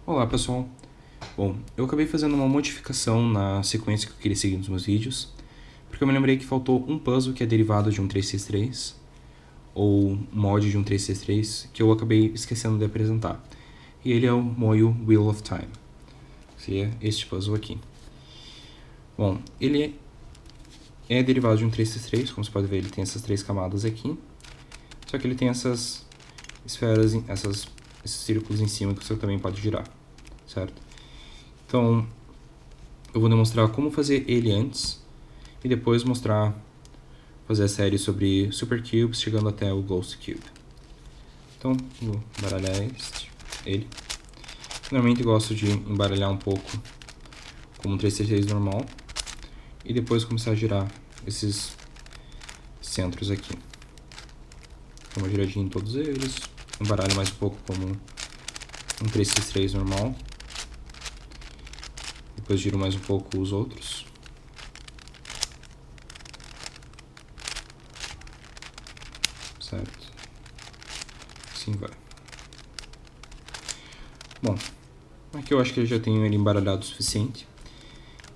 Olá pessoal, bom, eu acabei fazendo uma modificação na sequência que eu queria seguir nos meus vídeos, porque eu me lembrei que faltou um puzzle que é derivado de um 3x3, ou mod de um 3x3, que eu acabei esquecendo de apresentar. E ele é o Moyo Wheel of Time, que é este puzzle aqui. Bom, ele é derivado de um 3x3, como você pode ver, ele tem essas três camadas aqui, só que ele tem essas esferas, esses círculos em cima que você também pode girar, certo? Então, eu vou demonstrar como fazer ele antes e depois fazer a série sobre Super Cubes, chegando até o Ghost Cube. Então, vou embaralhar ele. Normalmente gosto de embaralhar um pouco como um 3x3 normal e depois começar a girar esses centros aqui. Dá uma giradinha em todos eles, embaralho mais um pouco como um 3x3 normal. Depois giro mais um pouco os outros. Certo? Assim vai. Bom, aqui eu acho que eu já tenho ele embaralhado o suficiente.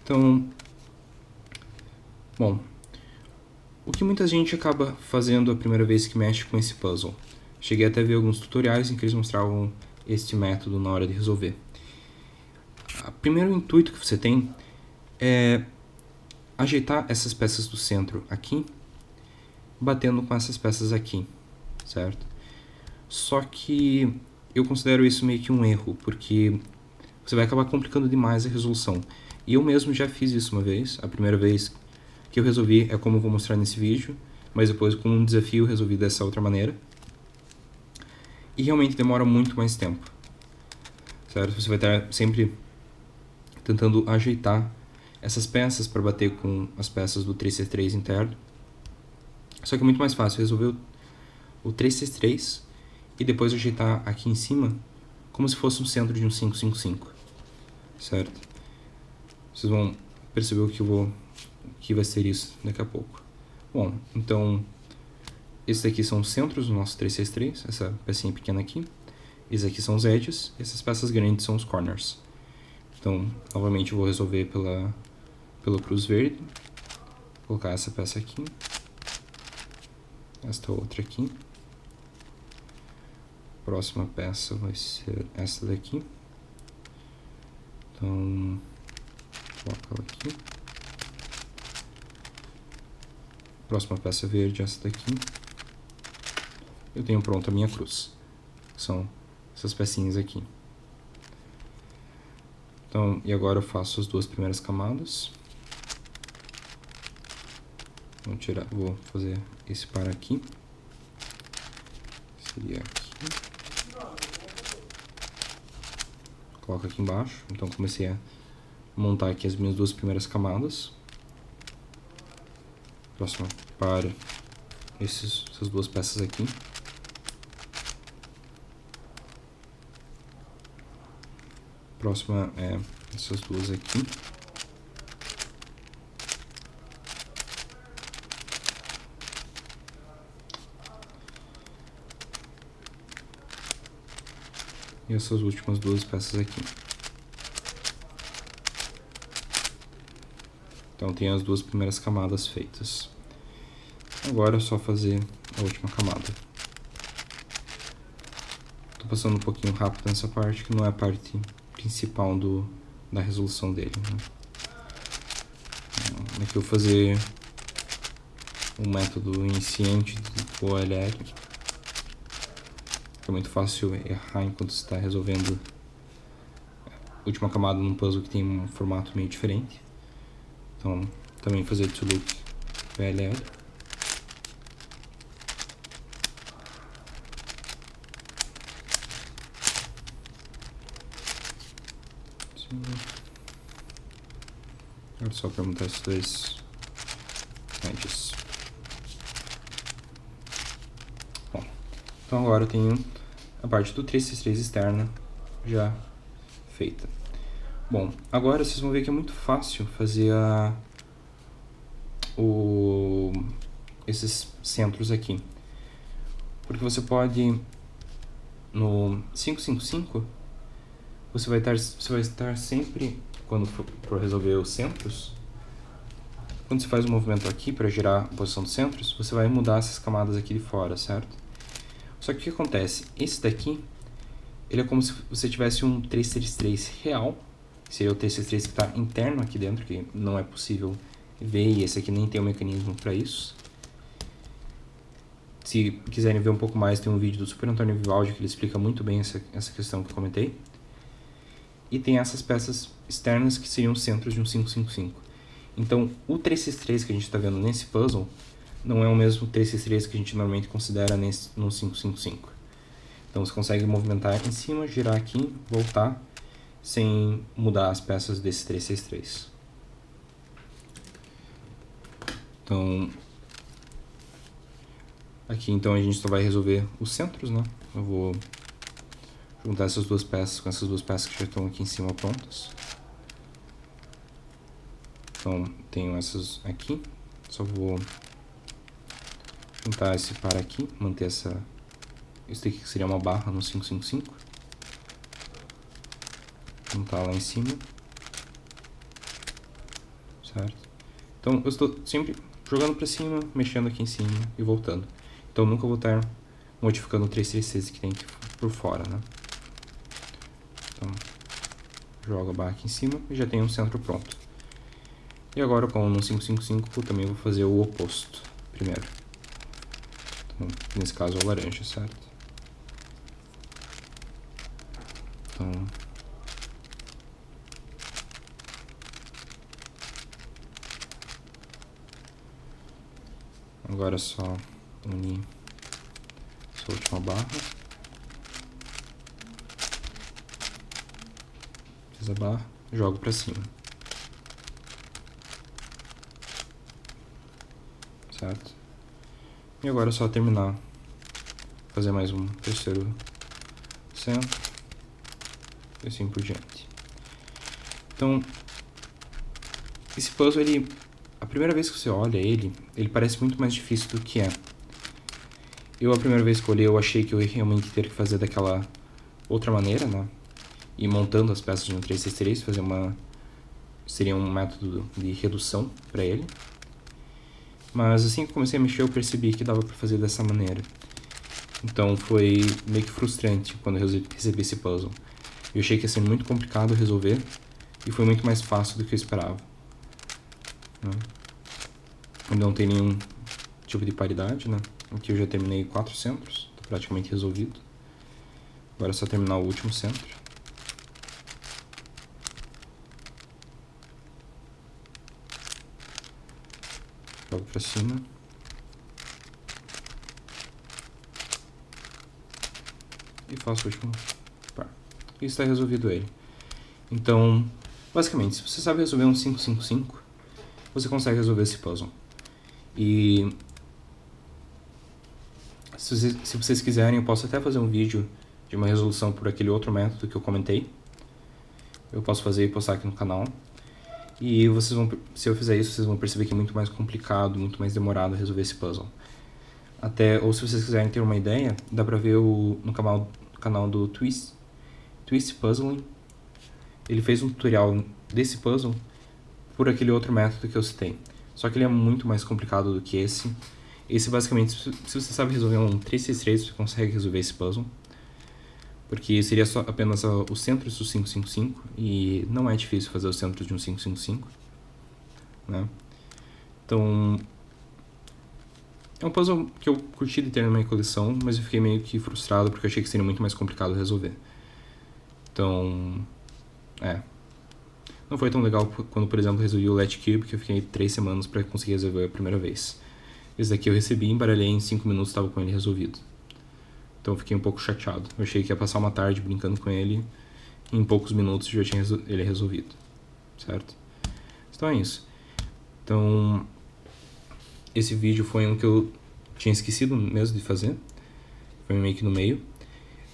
Então, bom, o que muita gente acaba fazendo a primeira vez que mexe com esse puzzle? Cheguei até a ver alguns tutoriais em que eles mostravam este método na hora de resolver. O primeiro intuito que você tem é ajeitar essas peças do centro aqui, batendo com essas peças aqui, certo? Só que eu considero isso meio que um erro, porque você vai acabar complicando demais a resolução. E eu mesmo já fiz isso uma vez, a primeira vez que eu resolvi é como eu vou mostrar nesse vídeo, mas depois com um desafio eu resolvi dessa outra maneira. E realmente demora muito mais tempo, certo? Você vai estar sempre tentando ajeitar essas peças para bater com as peças do 3x3 interno. Só que é muito mais fácil resolver o 3x3 e depois ajeitar aqui em cima como se fosse um centro de um 555, certo? Vocês vão perceber o que vai ser isso daqui a pouco. Bom, então esses aqui são os centros do nosso 3x3, essa pecinha pequena aqui. Esses aqui são os edges, essas peças grandes são os corners. Então, novamente eu vou resolver pela cruz verde. Vou colocar essa peça aqui. Esta outra aqui. Próxima peça vai ser essa daqui. Então, coloco ela aqui. Próxima peça verde, essa daqui. Eu tenho pronto a minha cruz. São essas pecinhas aqui. Então, e agora eu faço as duas primeiras camadas. Vou fazer esse par aqui. Seria aqui. Coloco aqui embaixo. Então, comecei a montar aqui as minhas duas primeiras camadas. Próxima para essas duas peças aqui. Próxima é essas duas aqui. E essas últimas duas peças aqui. Então tem as duas primeiras camadas feitas. Agora é só fazer a última camada. Tô passando um pouquinho rápido nessa parte, que não é a parte principal da resolução dele, né? Aqui eu vou fazer o método iniciante do OLL. É muito fácil errar enquanto você está resolvendo a última camada num puzzle que tem um formato meio diferente. Então, também fazer to loop VLL. Agora só para montar esses dois edges. Bom, então agora eu tenho a parte do 3x3 externa já feita. Bom, agora vocês vão ver que é muito fácil fazer esses centros aqui. Porque você pode, no 555, você vai estar sempre, quando for resolver os centros, quando você faz um movimento aqui para girar a posição dos centros, você vai mudar essas camadas aqui de fora, certo? Só que o que acontece? Esse daqui, ele é como se você tivesse um 333 real, seria o 333 que está interno aqui dentro, que não é possível ver, e esse aqui nem tem um mecanismo para isso. Se quiserem ver um pouco mais, tem um vídeo do Super Antônio Vivaldi que ele explica muito bem essa questão que eu comentei. E tem essas peças externas que seriam centros de um 555. Então, o 363 que a gente está vendo nesse puzzle não é o mesmo 363 que a gente normalmente considera no 555. Então, você consegue movimentar em cima, girar aqui, voltar, sem mudar as peças desse 363. Então, aqui então a gente só vai resolver os centros, né? Eu vou juntar essas duas peças com essas duas peças que já estão aqui em cima prontas. Então, tenho essas aqui, só vou juntar esse par aqui, manter isso aqui que seria uma barra no 555. Juntar lá em cima. Certo? Então, eu estou sempre jogando para cima, mexendo aqui em cima e voltando. Então, nunca vou estar modificando o 336 que tem aqui por fora, né? Então, jogo a barra aqui em cima e já tenho um centro pronto. E agora, como no 555, eu também vou fazer o oposto primeiro. Então, nesse caso é o laranja, certo? Então, agora é só unir essa última barra. Fiz a barra, jogo para cima. Certo? E agora é só terminar, fazer mais um terceiro centro e assim por diante. Então, esse puzzle, a primeira vez que você olha ele parece muito mais difícil do que é. A primeira vez que olhei, eu achei que eu ia realmente ter que fazer daquela outra maneira, né? E montando as peças de um 363, seria um método de redução para ele. Mas assim que comecei a mexer, eu percebi que dava para fazer dessa maneira. Então foi meio que frustrante quando eu recebi esse puzzle. Eu achei que ia ser muito complicado resolver e foi muito mais fácil do que eu esperava. Não tem nenhum tipo de paridade, né? Aqui eu já terminei 4 centros, está praticamente resolvido. Agora é só terminar o último centro. Jogo para cima. E faço o último par. E está resolvido ele. Então, basicamente, se você sabe resolver um 555, você consegue resolver esse puzzle. E se vocês quiserem, eu posso até fazer um vídeo de uma resolução por aquele outro método que eu comentei. Eu posso fazer e postar aqui no canal. E se eu fizer isso, vocês vão perceber que é muito mais complicado, muito mais demorado resolver esse puzzle. Ou se vocês quiserem ter uma ideia, dá pra ver no canal do Twist Puzzling. Ele fez um tutorial desse puzzle por aquele outro método que eu citei. Só que ele é muito mais complicado do que esse. Esse basicamente, se você sabe resolver um 363, você consegue resolver esse puzzle. Porque seria só apenas os centros do 555, e não é difícil fazer os centros de um 555, né? Então, é um puzzle que eu curti de ter na minha coleção, mas eu fiquei meio que frustrado porque eu achei que seria muito mais complicado resolver. Então, não foi tão legal quando, por exemplo, resolvi o Let Cube, que eu fiquei 3 semanas para conseguir resolver a primeira vez. Esse daqui eu recebi, embaralhei, em 5 minutos estava com ele resolvido. Então eu fiquei um pouco chateado. Eu achei que ia passar uma tarde brincando com ele, e em poucos minutos já tinha ele resolvido, certo? Então é isso. Então, esse vídeo foi um que eu tinha esquecido mesmo de fazer. Foi meio que no meio.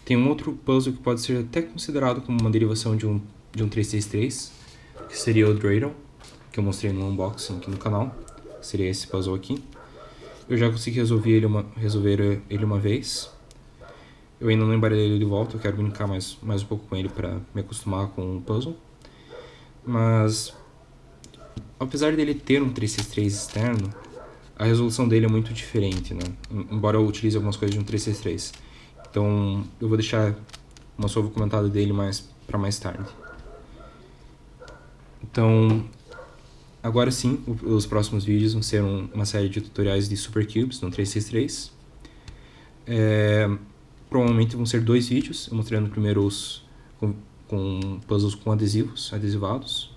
Tem um outro puzzle que pode ser até considerado como uma derivação de um 363, que seria o Dreidel, que eu mostrei no unboxing aqui no canal. Seria esse puzzle aqui. Eu já consegui resolver ele uma vez. Eu ainda não embaralhei ele de volta, eu quero brincar mais um pouco com ele para me acostumar com o puzzle. Mas, apesar dele ter um 363 externo, a resolução dele é muito diferente, né? Embora eu utilize algumas coisas de um 363. Então, eu vou deixar uma sobre comentário dele para mais tarde. Então, agora sim, os próximos vídeos vão ser uma série de tutoriais de Supercubes no 363. Provavelmente vão ser 2 vídeos, eu mostrando primeiro os com puzzles com adesivados.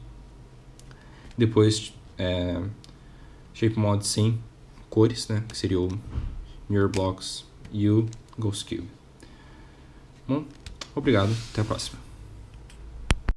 Depois, Shape Mod sem cores, né, que seria o Mirror Blocks e o Ghost Cube. Bom, obrigado, até a próxima.